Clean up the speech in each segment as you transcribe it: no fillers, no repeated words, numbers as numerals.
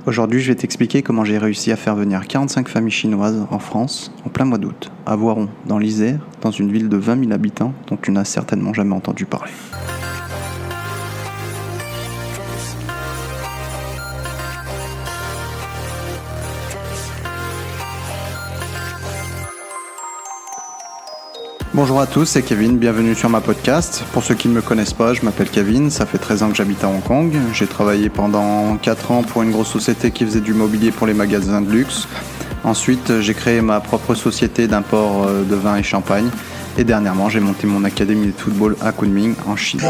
Aujourd'hui, je vais t'expliquer comment j'ai réussi à faire venir 45 familles chinoises en France en plein mois d'août, à Voiron, dans l'Isère, dans une ville de 20 000 habitants dont tu n'as certainement jamais entendu parler. Bonjour à tous, c'est Kevin, bienvenue sur ma podcast. Pour ceux qui ne me connaissent pas, je m'appelle Kevin, ça fait 13 ans que j'habite à Hong Kong. J'ai travaillé pendant 4 ans pour une grosse société qui faisait du mobilier pour les magasins de luxe. Ensuite, j'ai créé ma propre société d'import de vin et champagne. Et dernièrement, j'ai monté mon académie de football à Kunming, en Chine.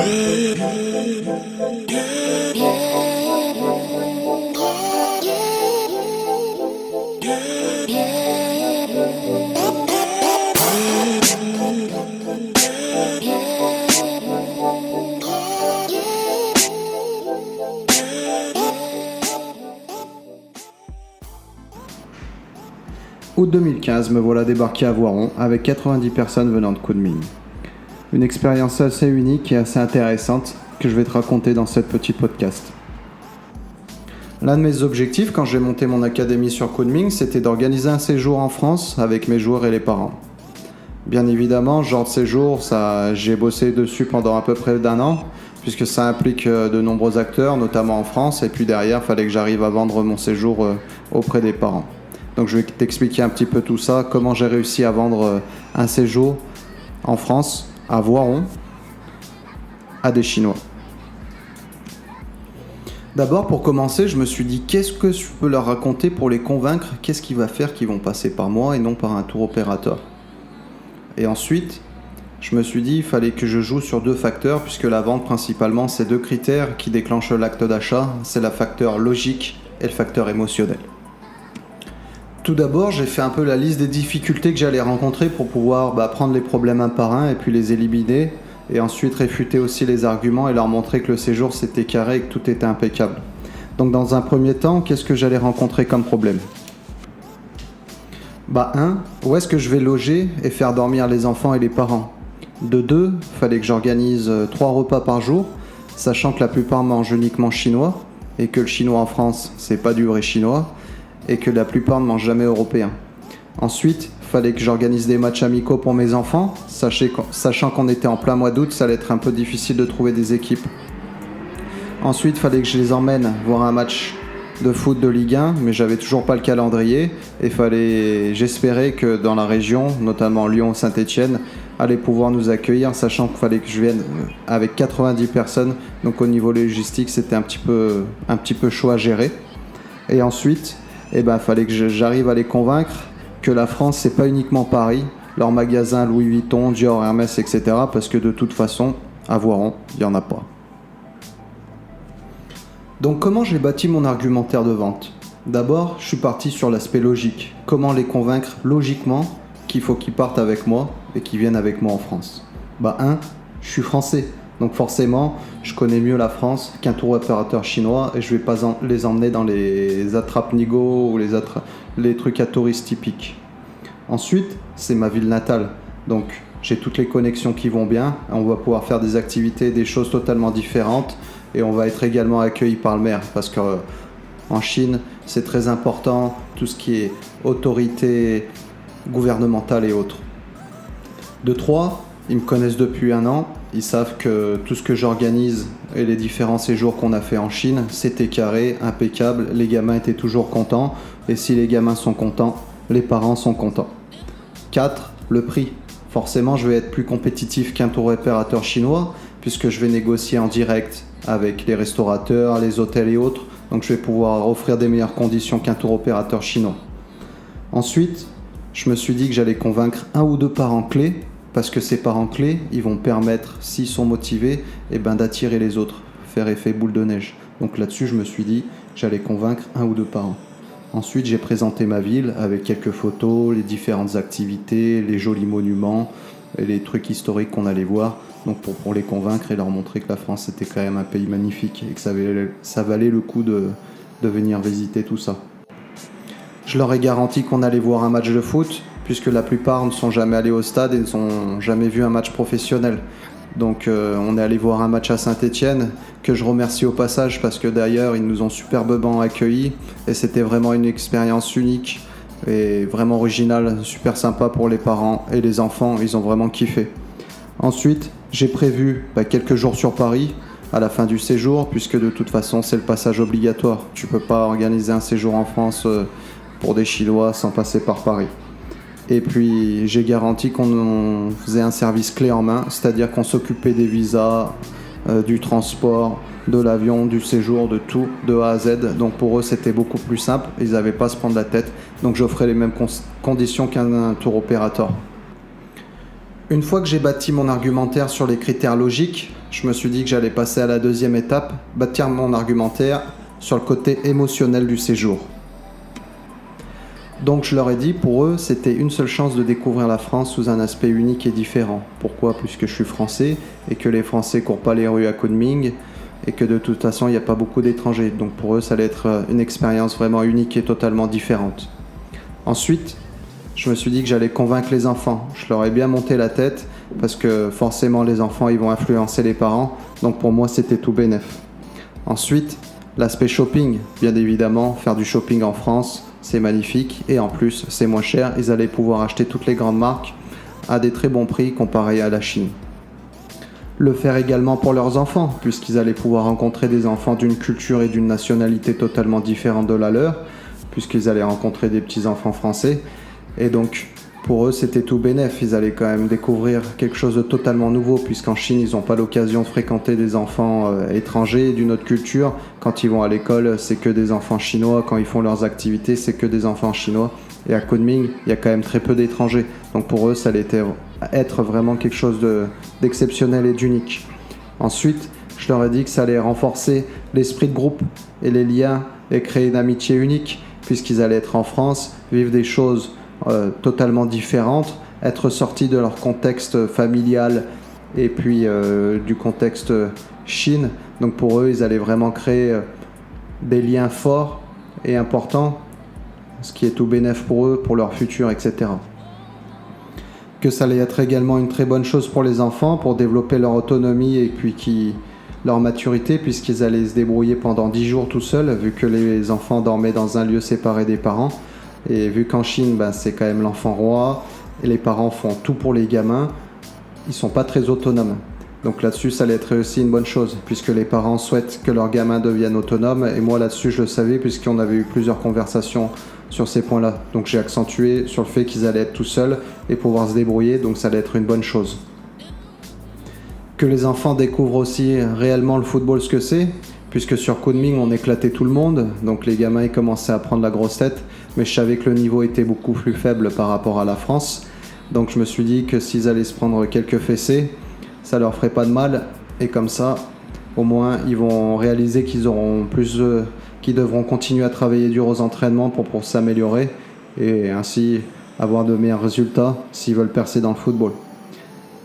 Août 2015, me voilà débarqué à Voiron avec 90 personnes venant de Kunming. Une expérience assez unique et assez intéressante que je vais te raconter dans cette petite podcast. L'un de mes objectifs quand j'ai monté mon académie sur Kunming, c'était d'organiser un séjour en France avec mes joueurs et les parents. Bien évidemment, ce genre de séjour, j'ai bossé dessus pendant à peu près d'1 an, puisque ça implique de nombreux acteurs, notamment en France, et puis derrière, il fallait que j'arrive à vendre mon séjour auprès des parents. Donc je vais t'expliquer un petit peu tout ça, comment j'ai réussi à vendre un séjour en France, à Voiron, à des Chinois. D'abord, pour commencer, je me suis dit, qu'est-ce que je peux leur raconter pour les convaincre? Qu'est-ce qui va faire qu'ils vont passer par moi et non par un tour opérateur? Et ensuite, je me suis dit, il fallait que je joue sur 2 facteurs, puisque la vente, principalement, c'est 2 critères qui déclenchent l'acte d'achat. C'est le facteur logique et le facteur émotionnel. Tout d'abord, j'ai fait un peu la liste des difficultés que j'allais rencontrer pour pouvoir prendre les problèmes un par un et puis les éliminer. Et ensuite réfuter aussi les arguments et leur montrer que le séjour c'était carré et que tout était impeccable. Donc dans un premier temps, qu'est-ce que j'allais rencontrer comme problème? 1. Où est-ce que je vais loger et faire dormir les enfants et les parents? De 2, il fallait que j'organise 3 repas par jour, sachant que la plupart mangent uniquement chinois et que le chinois en France, c'est pas du vrai chinois et que la plupart ne mangent jamais européen. Ensuite, il fallait que j'organise des matchs amicaux pour mes enfants, sachant qu'on était en plein mois d'août, ça allait être un peu difficile de trouver des équipes. Ensuite, il fallait que je les emmène voir un match de foot de Ligue 1, mais j'avais toujours pas le calendrier et j'espérais que dans la région, notamment Lyon, Saint-Étienne, allait pouvoir nous accueillir, sachant qu'il fallait que je vienne avec 90 personnes, donc au niveau logistique, c'était un petit peu chaud à gérer. Et ensuite, fallait que j'arrive à les convaincre que la France, c'est pas uniquement Paris, leurs magasins Louis Vuitton, Dior, Hermès, etc. Parce que de toute façon, à Voiron, il n'y en a pas. Donc comment j'ai bâti mon argumentaire de vente? D'abord, je suis parti sur l'aspect logique. Comment les convaincre logiquement qu'il faut qu'ils partent avec moi et qu'ils viennent avec moi en France? 1. Je suis français. Donc forcément, je connais mieux la France qu'un tour opérateur chinois et je ne vais pas les emmener dans les attrape-nigo ou les trucs à touristes typiques. Ensuite, c'est ma ville natale. Donc j'ai toutes les connexions qui vont bien. On va pouvoir faire des activités, des choses totalement différentes et on va être également accueilli par le maire parce qu'en Chine, c'est très important tout ce qui est autorité gouvernementale et autres. De 3, ils me connaissent depuis 1 an. Ils savent que tout ce que j'organise et les différents séjours qu'on a fait en Chine, c'était carré, impeccable, les gamins étaient toujours contents, et si les gamins sont contents, les parents sont contents. 4. Le prix. Forcément, je vais être plus compétitif qu'un tour opérateur chinois, puisque je vais négocier en direct avec les restaurateurs, les hôtels et autres, donc je vais pouvoir offrir des meilleures conditions qu'un tour opérateur chinois. Ensuite, je me suis dit que j'allais convaincre 1 ou 2 parents clés, parce que ces parents clés, ils vont permettre, s'ils sont motivés, d'attirer les autres, faire effet boule de neige. Donc là-dessus, je me suis dit que j'allais convaincre 1 ou 2 parents. Ensuite, j'ai présenté ma ville avec quelques photos, les différentes activités, les jolis monuments, et les trucs historiques qu'on allait voir, donc pour les convaincre et leur montrer que la France était quand même un pays magnifique et que ça valait le coup de venir visiter tout ça. Je leur ai garanti qu'on allait voir un match de foot, puisque la plupart ne sont jamais allés au stade et ne sont jamais vu un match professionnel. Donc on est allé voir un match à Saint-Étienne, que je remercie au passage parce que d'ailleurs ils nous ont superbement accueillis et c'était vraiment une expérience unique et vraiment originale, super sympa pour les parents et les enfants, ils ont vraiment kiffé. Ensuite, j'ai prévu quelques jours sur Paris à la fin du séjour, puisque de toute façon c'est le passage obligatoire. Tu peux pas organiser un séjour en France pour des Chinois sans passer par Paris. Et puis j'ai garanti qu'on faisait un service clé en main, c'est-à-dire qu'on s'occupait des visas, du transport, de l'avion, du séjour, de tout, de A à Z. Donc pour eux c'était beaucoup plus simple, ils n'avaient pas à se prendre la tête. Donc j'offrais les mêmes conditions qu'un tour opérateur. Une fois que j'ai bâti mon argumentaire sur les critères logiques, je me suis dit que j'allais passer à la deuxième étape, bâtir mon argumentaire sur le côté émotionnel du séjour. Donc je leur ai dit, pour eux, c'était une seule chance de découvrir la France sous un aspect unique et différent. Pourquoi ? Puisque je suis français et que les Français courent pas les rues à Kunming et que de toute façon, il n'y a pas beaucoup d'étrangers. Donc pour eux, ça allait être une expérience vraiment unique et totalement différente. Ensuite, je me suis dit que j'allais convaincre les enfants. Je leur ai bien monté la tête parce que forcément, les enfants, ils vont influencer les parents. Donc pour moi, c'était tout bénef. Ensuite, l'aspect shopping. Bien évidemment, faire du shopping en France, c'est magnifique et en plus c'est moins cher, ils allaient pouvoir acheter toutes les grandes marques à des très bons prix comparé à la Chine. Le faire également pour leurs enfants, puisqu'ils allaient pouvoir rencontrer des enfants d'une culture et d'une nationalité totalement différente de la leur, puisqu'ils allaient rencontrer des petits-enfants français, et donc pour eux c'était tout bénef, ils allaient quand même découvrir quelque chose de totalement nouveau, puisqu'en Chine ils n'ont pas l'occasion de fréquenter des enfants étrangers d'une autre culture. Quand ils vont à l'école c'est que des enfants chinois, quand ils font leurs activités c'est que des enfants chinois, et à Kunming il y a quand même très peu d'étrangers, donc pour eux ça allait être vraiment quelque chose d'exceptionnel et d'unique. Ensuite je leur ai dit que ça allait renforcer l'esprit de groupe et les liens et créer une amitié unique, puisqu'ils allaient être en France, vivre des choses totalement différentes, être sortis de leur contexte familial et puis du contexte Chine. Donc pour eux, ils allaient vraiment créer des liens forts et importants, ce qui est tout bénef pour eux, pour leur futur, etc. Que ça allait être également une très bonne chose pour les enfants, pour développer leur autonomie et puis leur maturité, puisqu'ils allaient se débrouiller pendant 10 jours tout seuls, vu que les enfants dormaient dans un lieu séparé des parents. Et vu qu'en Chine, c'est quand même l'enfant roi, et les parents font tout pour les gamins, ils sont pas très autonomes. Donc là-dessus, ça allait être aussi une bonne chose, puisque les parents souhaitent que leurs gamins deviennent autonomes, et moi là-dessus, je le savais, puisqu'on avait eu plusieurs conversations sur ces points-là. Donc j'ai accentué sur le fait qu'ils allaient être tout seuls et pouvoir se débrouiller, donc ça allait être une bonne chose. Que les enfants découvrent aussi réellement le football, ce que c'est, puisque sur Kunming, on éclatait tout le monde, donc les gamins ils commençaient à prendre la grosse tête, mais je savais que le niveau était beaucoup plus faible par rapport à la France, donc je me suis dit que s'ils allaient se prendre quelques fessées, ça leur ferait pas de mal, et comme ça, au moins, ils vont réaliser qu'ils devront continuer à travailler dur aux entraînements pour s'améliorer, et ainsi avoir de meilleurs résultats s'ils veulent percer dans le football.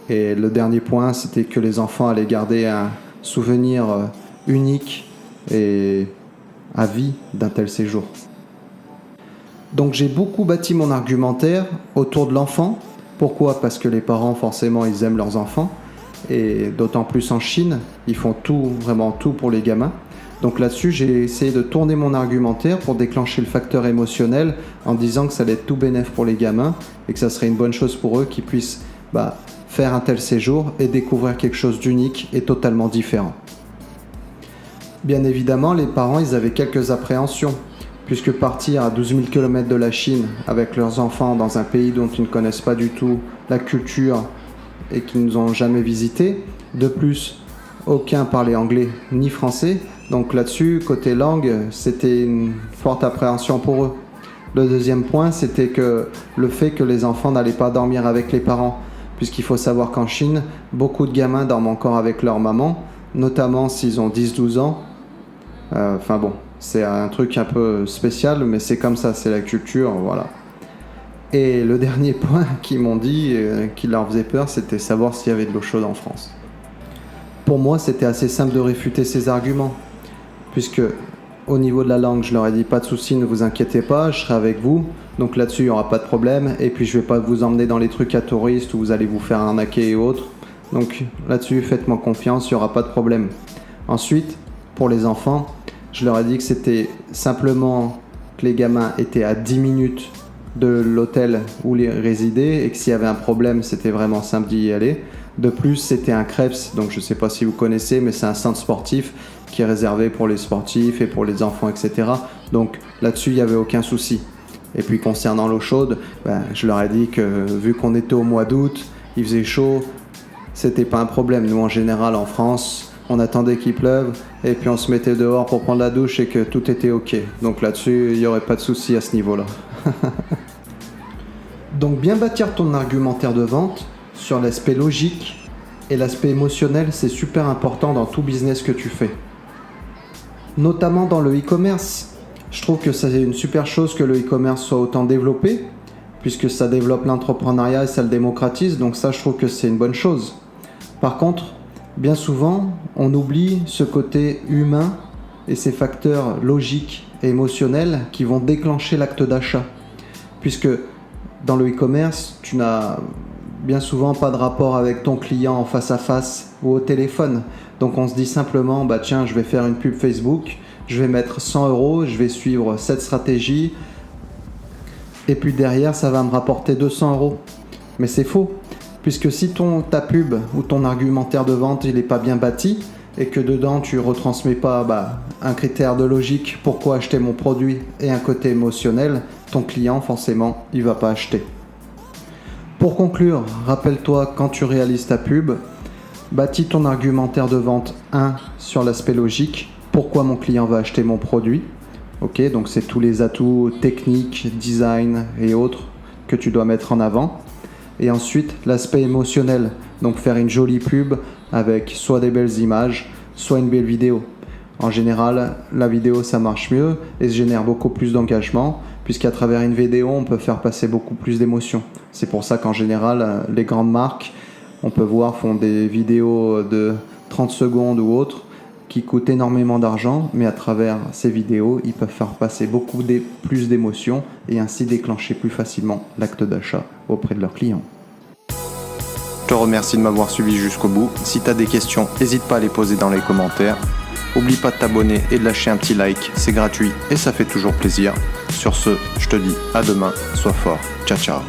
Et le dernier point, c'était que les enfants allaient garder un souvenir unique et à vie d'un tel séjour. Donc j'ai beaucoup bâti mon argumentaire autour de l'enfant. Pourquoi ? Parce que les parents, forcément, ils aiment leurs enfants. Et d'autant plus en Chine, ils font tout, vraiment tout pour les gamins. Donc là-dessus, j'ai essayé de tourner mon argumentaire pour déclencher le facteur émotionnel en disant que ça allait être tout bénef pour les gamins et que ça serait une bonne chose pour eux qu'ils puissent faire un tel séjour et découvrir quelque chose d'unique et totalement différent. Bien évidemment, les parents, ils avaient quelques appréhensions, puisque partir à 12 000 km de la Chine avec leurs enfants dans un pays dont ils ne connaissent pas du tout la culture et qu'ils nous ont jamais visité, de plus, aucun parlait anglais ni français, donc là-dessus, côté langue, c'était une forte appréhension pour eux. Le deuxième point, c'était que le fait que les enfants n'allaient pas dormir avec les parents, puisqu'il faut savoir qu'en Chine, beaucoup de gamins dorment encore avec leur maman, notamment s'ils ont 10-12 ans. C'est un truc un peu spécial, mais c'est comme ça, c'est la culture, voilà. Et le dernier point qu'ils m'ont dit, qui leur faisait peur, c'était savoir s'il y avait de l'eau chaude en France. Pour moi, c'était assez simple de réfuter ces arguments, puisque au niveau de la langue, je leur ai dit pas de souci, ne vous inquiétez pas, je serai avec vous, donc là-dessus il n'y aura pas de problème, et puis je vais pas vous emmener dans les trucs à touristes où vous allez vous faire arnaquer et autres, Donc là-dessus, faites-moi confiance, il n'y aura pas de problème. Ensuite, pour les enfants, je leur ai dit que c'était simplement que les gamins étaient à 10 minutes de l'hôtel où ils résidaient et que s'il y avait un problème, c'était vraiment simple d'y aller. De plus, c'était un CREPS, donc je ne sais pas si vous connaissez, mais c'est un centre sportif qui est réservé pour les sportifs et pour les enfants, etc. Donc là-dessus, il n'y avait aucun souci. Et puis concernant l'eau chaude, je leur ai dit que vu qu'on était au mois d'août, il faisait chaud, c'était pas un problème. Nous, en général, en France, on attendait qu'il pleuve et puis on se mettait dehors pour prendre la douche et que tout était ok. Donc là-dessus, il n'y aurait pas de souci à ce niveau-là. Donc bien bâtir ton argumentaire de vente sur l'aspect logique et l'aspect émotionnel, c'est super important dans tout business que tu fais. Notamment dans le e-commerce. Je trouve que c'est une super chose que le e-commerce soit autant développé, puisque ça développe l'entrepreneuriat et ça le démocratise, donc ça je trouve que c'est une bonne chose. Par contre, bien souvent, on oublie ce côté humain et ces facteurs logiques et émotionnels qui vont déclencher l'acte d'achat. Puisque dans le e-commerce, tu n'as bien souvent pas de rapport avec ton client en face à face ou au téléphone. Donc on se dit simplement, tiens, je vais faire une pub Facebook, je vais mettre 100 €, je vais suivre cette stratégie, et puis derrière, ça va me rapporter 200 €. Mais c'est faux, puisque si ta pub ou ton argumentaire de vente, il n'est pas bien bâti, et que dedans, tu ne retransmets pas un critère de logique, pourquoi acheter mon produit, et un côté émotionnel, ton client, forcément, il ne va pas acheter. Pour conclure, rappelle-toi, quand tu réalises ta pub, bâtis ton argumentaire de vente 1 sur l'aspect logique, pourquoi mon client va acheter mon produit. Ok, donc c'est tous les atouts techniques, design et autres que tu dois mettre en avant. Et ensuite, l'aspect émotionnel, donc faire une jolie pub avec soit des belles images, soit une belle vidéo. En général, la vidéo ça marche mieux et ça génère beaucoup plus d'engagement, puisqu'à travers une vidéo, on peut faire passer beaucoup plus d'émotions. C'est pour ça qu'en général, les grandes marques, on peut voir, font des vidéos de 30 secondes ou autres, qui coûtent énormément d'argent, mais à travers ces vidéos, ils peuvent faire passer beaucoup plus d'émotions et ainsi déclencher plus facilement l'acte d'achat auprès de leurs clients. Je te remercie de m'avoir suivi jusqu'au bout. Si tu as des questions, n'hésite pas à les poser dans les commentaires. Oublie pas de t'abonner et de lâcher un petit like, c'est gratuit et ça fait toujours plaisir. Sur ce, je te dis à demain, sois fort, ciao ciao.